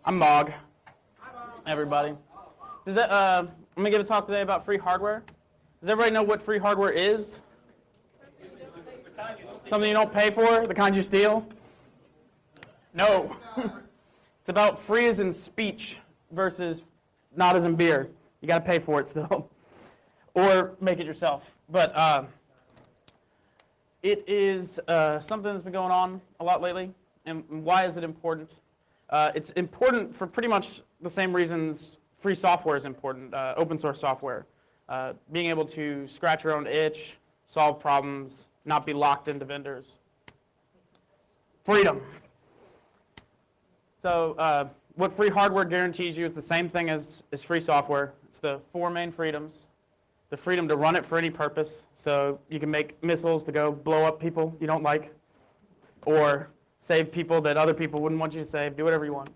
I'm Mog. Everybody. I'm going to give a talk today about free hardware. Does everybody know what free hardware is? Something you don't pay for? The kind you steal? No. It's about free as in speech versus not as in beer. You got to pay for it still. Or make it yourself. But it is something that's been going on a lot lately. And why is it important? It's important for pretty much the same reasons free software is important, open source software. Being able to scratch your own itch, solve problems, not be locked into vendors. Freedom. So what free hardware guarantees you is the same thing as free software. It's the four main freedoms. The freedom to run it for any purpose. So you can make missiles to go blow up people you don't like, or save people that other people wouldn't want you to save. Do whatever you want.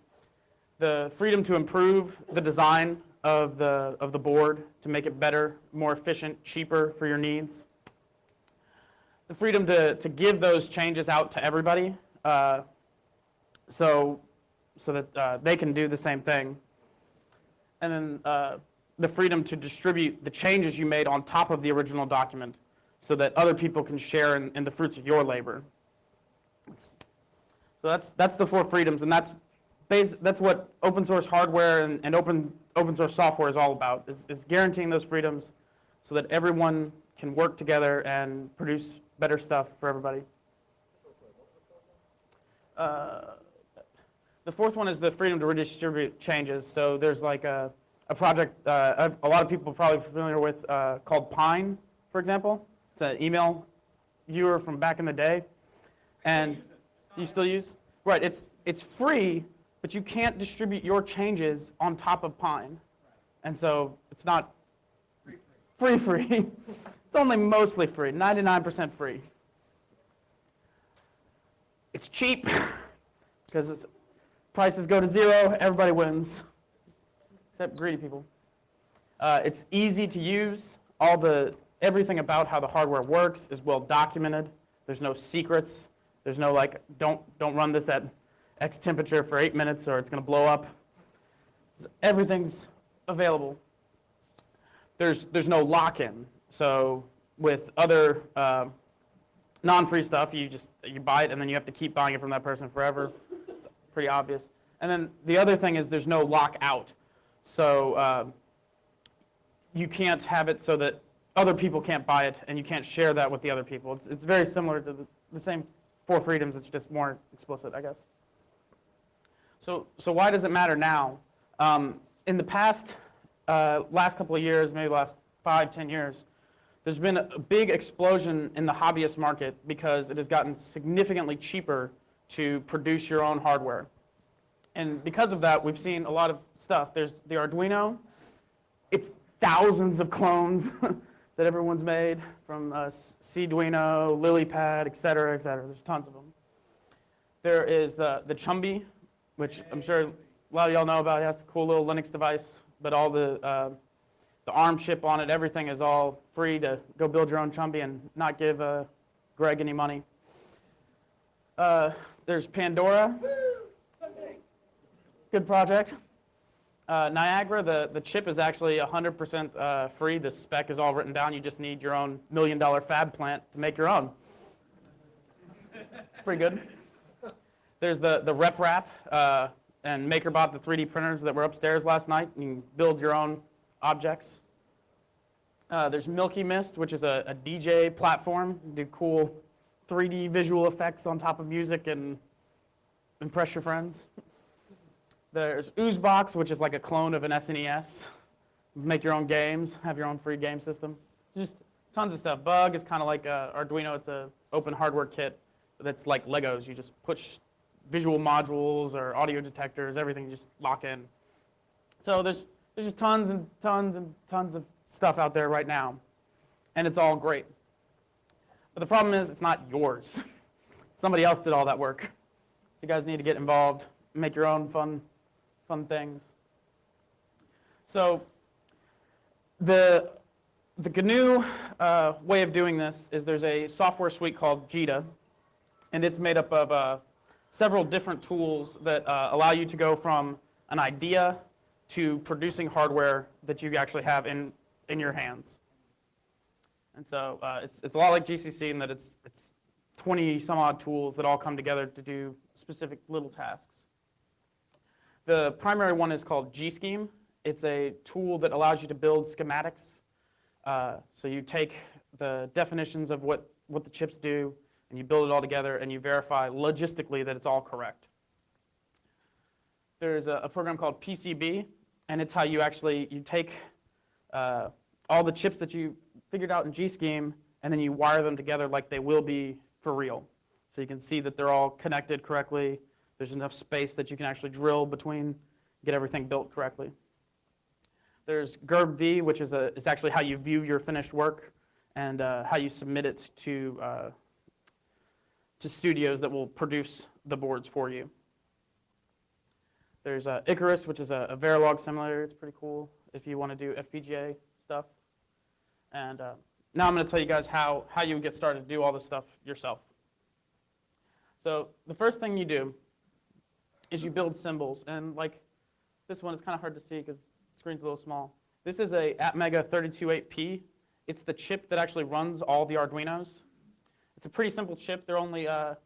The freedom to improve the design of the board to make it better, more efficient, cheaper for your needs. The freedom to give those changes out to everybody so that they can do the same thing. And then the freedom to distribute the changes you made on top of the original document so that other people can share in the fruits of your labor. So that's the four freedoms, and that's what open source hardware and open source software is all about, is guaranteeing those freedoms so that everyone can work together and produce better stuff for everybody. The fourth one is the freedom to redistribute changes. So there's like a project a lot of people are probably familiar with called Pine, for example. It's an email viewer from back in the day. And you still use? Right, it's free, but you can't distribute your changes on top of Pine. And so it's not free. It's only mostly free, 99% free. It's cheap, because prices go to zero, everybody wins, except greedy people. It's easy to use. Everything about how the hardware works is well documented. There's no secrets. There's no like, don't run this at X temperature for 8 minutes or it's going to blow up. Everything's available. There's no lock-in. So with other non-free stuff, you buy it and then you have to keep buying it from that person forever. It's pretty obvious. And then the other thing is there's no lockout. So you can't have it so that other people can't buy it and you can't share that with the other people. It's very similar to the same four freedoms, it's just more explicit, I guess. So why does it matter now? In the past, last couple of years, maybe last 5-10 years, there's been a big explosion in the hobbyist market because it has gotten significantly cheaper to produce your own hardware. And because of that, we've seen a lot of stuff. There's the Arduino. It's thousands of clones that everyone's made, from Cduino, LilyPad, et cetera, et cetera. There's tons of them. There is the Chumby, which I'm sure a lot of y'all know about. It's a cool little Linux device, but all the ARM chip on it, everything is all free to go build your own Chumby and not give Greg any money. There's Pandora. Good project. Niagara, the chip is actually 100% free. The spec is all written down. You just need your own $1 million fab plant to make your own. It's pretty good. There's the RepRap and MakerBot, the 3D printers that were upstairs last night. You can build your own objects. There's Milky Mist, which is a DJ platform. You do cool 3D visual effects on top of music and impress your friends. There's Oozebox, which is like a clone of an SNES. Make your own games, have your own free game system. Just tons of stuff. Bug is kind of like Arduino. It's an open hardware kit that's like Legos. You just push visual modules or audio detectors, everything you just lock in. So there's just tons and tons and tons of stuff out there right now. And it's all great. But the problem is it's not yours. Somebody else did all that work. So you guys need to get involved, make your own fun things. So the GNU way of doing this is there's a software suite called JITA, and it's made up of several different tools that allow you to go from an idea to producing hardware that you actually have in your hands. And so it's a lot like GCC in that it's 20 some odd tools that all come together to do specific little tasks. The primary one is called G-Scheme. It's a tool that allows you to build schematics. So you take the definitions of what the chips do, and you build it all together, and you verify logistically that it's all correct. There's a program called PCB, and it's how you take all the chips that you figured out in G-Scheme, and then you wire them together like they will be for real. So you can see that they're all connected correctly. There's enough space that you can actually drill between, get everything built correctly. There's GURB-V, which is actually how you view your finished work and how you submit it to studios that will produce the boards for you. There's Icarus, which is a Verilog simulator. It's pretty cool if you want to do FPGA stuff. And now I'm going to tell you guys how you would get started to do all this stuff yourself. So the first thing you do is you build symbols. And like this one is kind of hard to see because the screen's a little small. This is a Atmega 328P. It's the chip that actually runs all the Arduinos. It's a pretty simple chip. They're only, I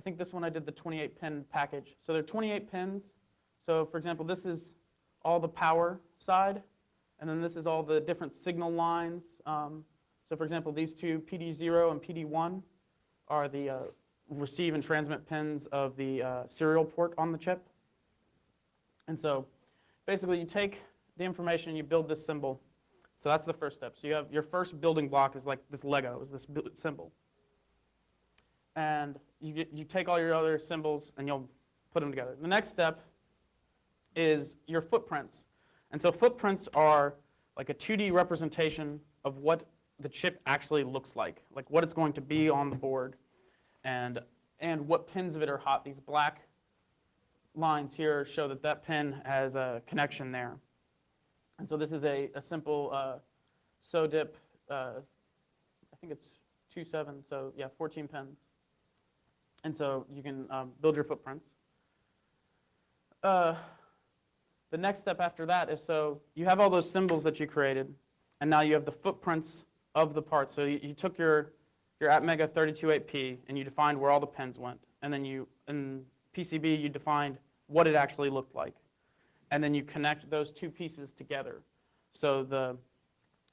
think this one I did the 28-pin package. So they're 28 pins. So for example, this is all the power side, and then this is all the different signal lines. So for example, these two, PD0 and PD1, are the receive and transmit pins of the serial port on the chip. And so basically you take the information and you build this symbol. So that's the first step. So you have your first building block is like this Lego, is this symbol. And you take all your other symbols and you'll put them together. The next step is your footprints. And so footprints are like a 2D representation of what the chip actually looks like what it's going to be on the board, and what pins of it are hot. These black lines here show that that pin has a connection there. And so this is a simple SODIP, I think it's 2.7, so yeah, 14 pins. And so you can build your footprints. The next step after that is, so you have all those symbols that you created, and now you have the footprints of the parts. So you took your Atmega 328P and you defined where all the pins went, and then in PCB you defined what it actually looked like, and then you connect those two pieces together. So the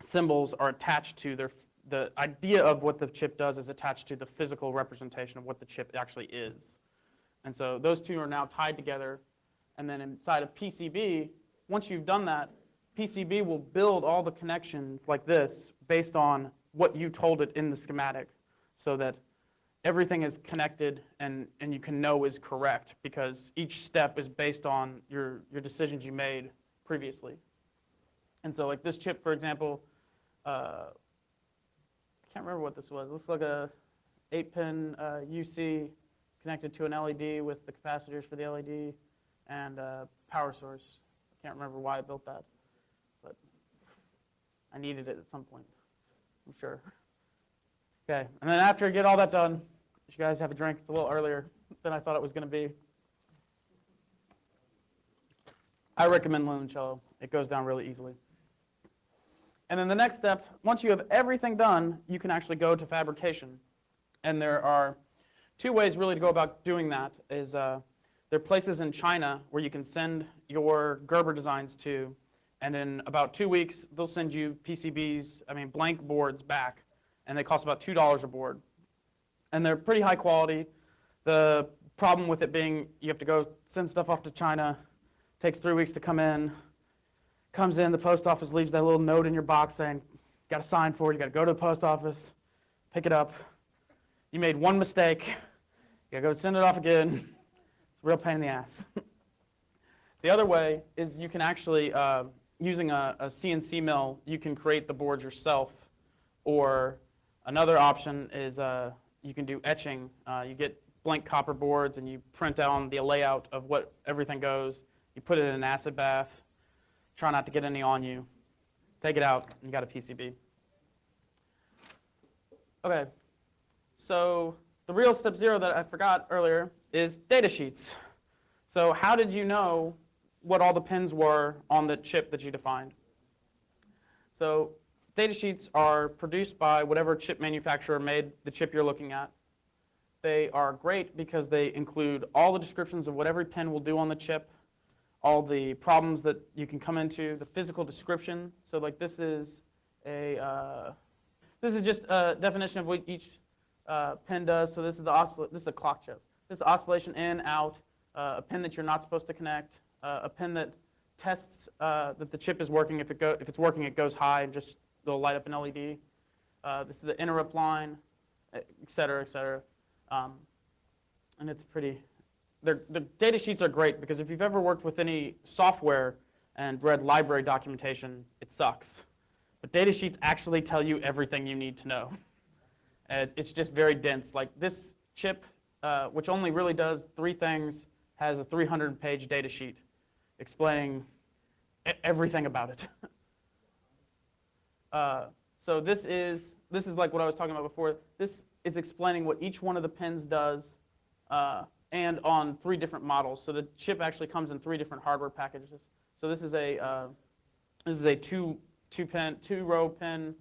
symbols are attached to the idea of what the chip does is attached to the physical representation of what the chip actually is. And so those two are now tied together. And then inside of PCB, once you've done that, PCB will build all the connections like this based on what you told it in the schematic, so that everything is connected and you can know is correct, because each step is based on your decisions you made previously. And so like this chip, for example, I can't remember what this was. It looks like a 8-pin UC connected to an LED with the capacitors for the LED. And power source. I can't remember why I built that, but I needed it at some point, I'm sure. Okay, and then after I get all that done, you guys have a drink. It's a little earlier than I thought it was going to be. I recommend limoncello. It goes down really easily. And then the next step, once you have everything done, you can actually go to fabrication. And there are two ways really to go about doing that. There are places in China where you can send your Gerber designs to, and in about 2 weeks, they'll send you PCBs, blank boards back, and they cost about $2 a board. And they're pretty high quality. The problem with it being you have to go send stuff off to China, takes 3 weeks to come in, comes in, the post office leaves that little note in your box saying, got to sign for it, you got to go to the post office, pick it up. You made one mistake, you got to go send it off again. Real pain in the ass. The other way is you can actually, using a CNC mill, you can create the boards yourself. Or another option is you can do etching. You get blank copper boards and you print out the layout of what everything goes. You put it in an acid bath. Try not to get any on you. Take it out, and you got a PCB. Okay, so the real step zero that I forgot earlier is data sheets. So how did you know what all the pins were on the chip that you defined. So datasheets are produced by whatever chip manufacturer made the chip you're looking at. They are great because they include all the descriptions of what every pin will do on the chip, all the problems that you can come into, the physical description. So like this is just a definition of what each pin does. So this is this is a clock chip. This is oscillation in, out, a pin that you're not supposed to connect, a pin that tests that the chip is working. If it's working, it goes high and just it'll light up an LED. This is the interrupt line, et cetera, et cetera. And it's pretty. The data sheets are great because if you've ever worked with any software and read library documentation, it sucks. But data sheets actually tell you everything you need to know. And it's just very dense. Like this chip, which only really does 3 things, has a 300-page data sheet explaining everything about it. So this is like what I was talking about before. This is explaining what each one of the pins does, and on 3 different models. So the chip actually comes in 3 different hardware packages. So this is a 2-row pin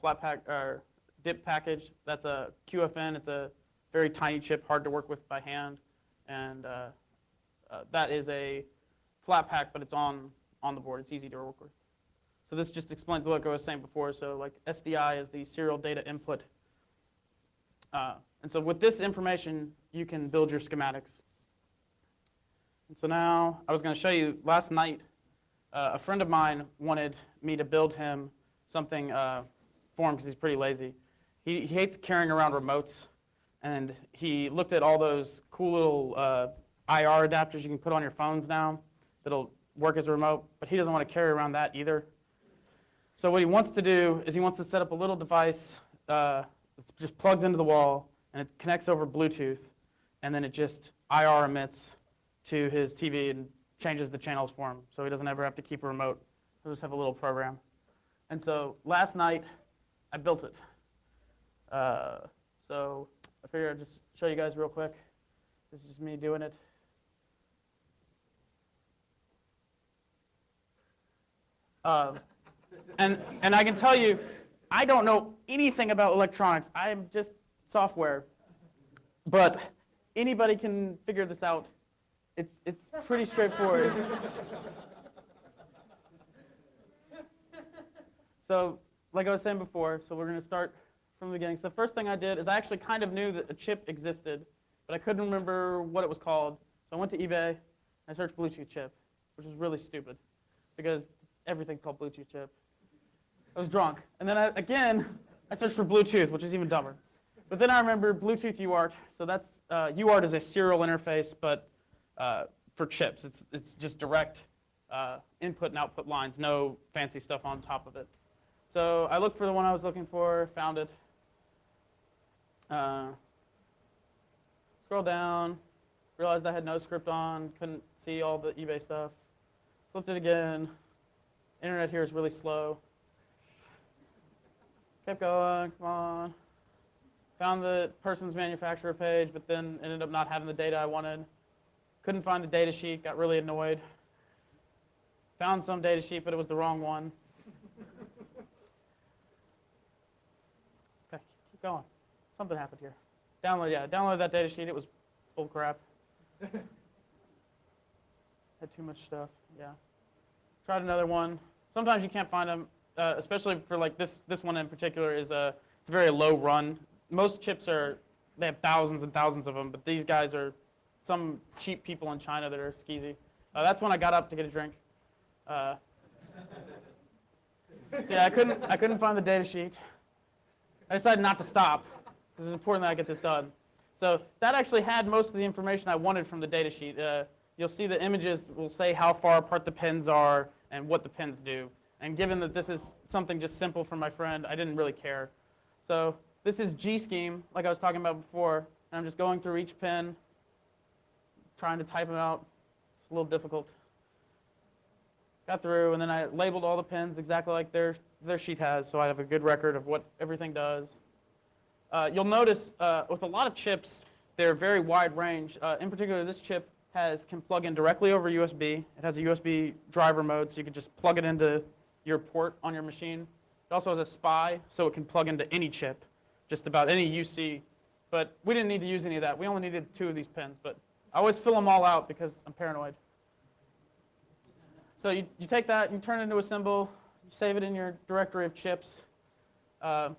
flat pack or dip package. That's a QFN. It's a very tiny chip, hard to work with by hand, and that is a flat pack, but it's on the board. It's easy to work with. So this just explains what I was saying before. So like SDI is the serial data input. And so with this information, you can build your schematics. And so now I was going to show you last night, a friend of mine wanted me to build him something for him because he's pretty lazy. He hates carrying around remotes, and he looked at all those cool little IR adapters you can put on your phones now that'll work as a remote, but he doesn't want to carry around that either. So what he wants to do is he wants to set up a little device that just plugs into the wall, and it connects over Bluetooth, and then it just IR emits to his TV and changes the channels for him, so he doesn't ever have to keep a remote. He'll just have a little program. And so last night, I built it. So I figured I'd just show you guys real quick. This is just me doing it. And I can tell you, I don't know anything about electronics. I am just software. But anybody can figure this out. It's pretty straightforward. So like I was saying before, so we're going to start from the beginning. So the first thing I did is I actually kind of knew that a chip existed, but I couldn't remember what it was called. So I went to eBay, and I searched Bluetooth chip, which was really stupid because everything's called Bluetooth chip. I was drunk. And then I searched for Bluetooth, which is even dumber. But then I remember Bluetooth UART. So that's UART is a serial interface, but for chips. It's just direct input and output lines, no fancy stuff on top of it. So I looked for the one I was looking for, found it. Scroll down, realized I had no script on, couldn't see all the eBay stuff. Flipped it again. Internet here is really slow. Kept going, come on. Found the person's manufacturer page, but then ended up not having the data I wanted. Couldn't find the data sheet, got really annoyed. Found some data sheet, but it was the wrong one. Keep going. Something happened here. Downloaded that data sheet. It was full crap. Had too much stuff, yeah. Tried another one. Sometimes you can't find them, especially for like this one in particular is it's a very low run. Most chips they have thousands and thousands of them, but these guys are some cheap people in China that are skeezy. That's when I got up to get a drink. So yeah, I couldn't find the data sheet. I decided not to stop because it's important that I get this done. So that actually had most of the information I wanted from the data sheet. You'll see the images will say how far apart the pins are and what the pins do. And given that this is something just simple for my friend, I didn't really care. So this is G-scheme, like I was talking about before. And I'm just going through each pin, trying to type them out. It's a little difficult. Got through, and then I labeled all the pins exactly like their sheet has, so I have a good record of what everything does. You'll notice with a lot of chips, they're very wide range. In particular, this chip can plug in directly over USB. It has a USB driver mode, so you can just plug it into your port on your machine. It also has a SPI, so it can plug into any chip, just about any UC. But we didn't need to use any of that. We only needed 2 of these pins, but I always fill them all out because I'm paranoid. So you take that, you turn it into a symbol, you save it in your directory of chips. I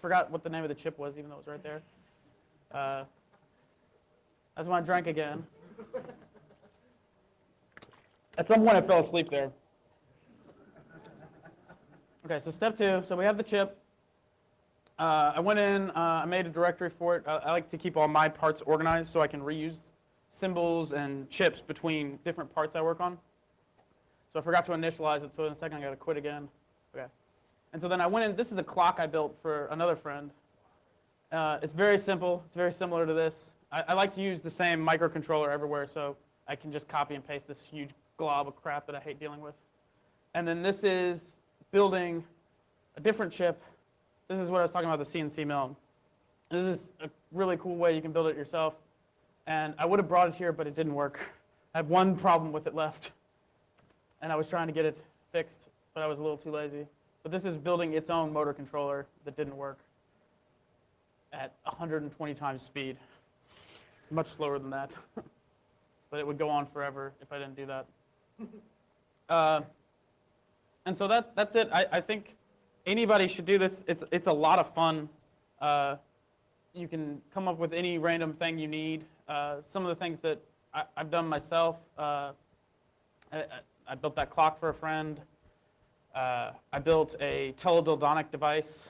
forgot what the name of the chip was, even though it was right there. That's when I drank again. At some point I fell asleep there. Okay, so step 2, so we have the chip. I went in, I made a directory for it. I like to keep all my parts organized so I can reuse symbols and chips between different parts I work on. So I forgot to initialize it, so in a second I got to quit again. Okay. And so then I went in, this is a clock I built for another friend. It's very simple, it's very similar to this. I like to use the same microcontroller everywhere, so I can just copy and paste this huge glob of crap that I hate dealing with. And then this is building a different chip. This is what I was talking about, the CNC mill. This is a really cool way you can build it yourself. And I would have brought it here, but it didn't work. I had one problem with it left. And I was trying to get it fixed, but I was a little too lazy. But this is building its own motor controller that didn't work at 120 times speed. Much slower than that. But it would go on forever if I didn't do that. And so that's it. I think anybody should do this. It's a lot of fun. You can come up with any random thing you need. Some of the things that I've done myself, I built that clock for a friend. I built a teledildonic device.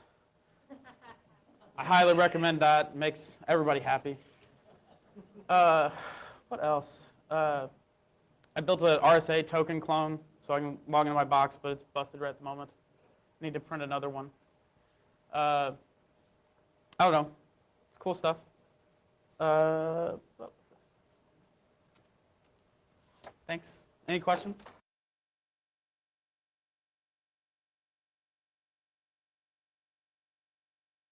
I highly recommend that. It makes everybody happy. What else? I built an RSA token clone so I can log into my box, but it's busted right at the moment. I need to print another one. I don't know. It's cool stuff. Thanks. Any questions?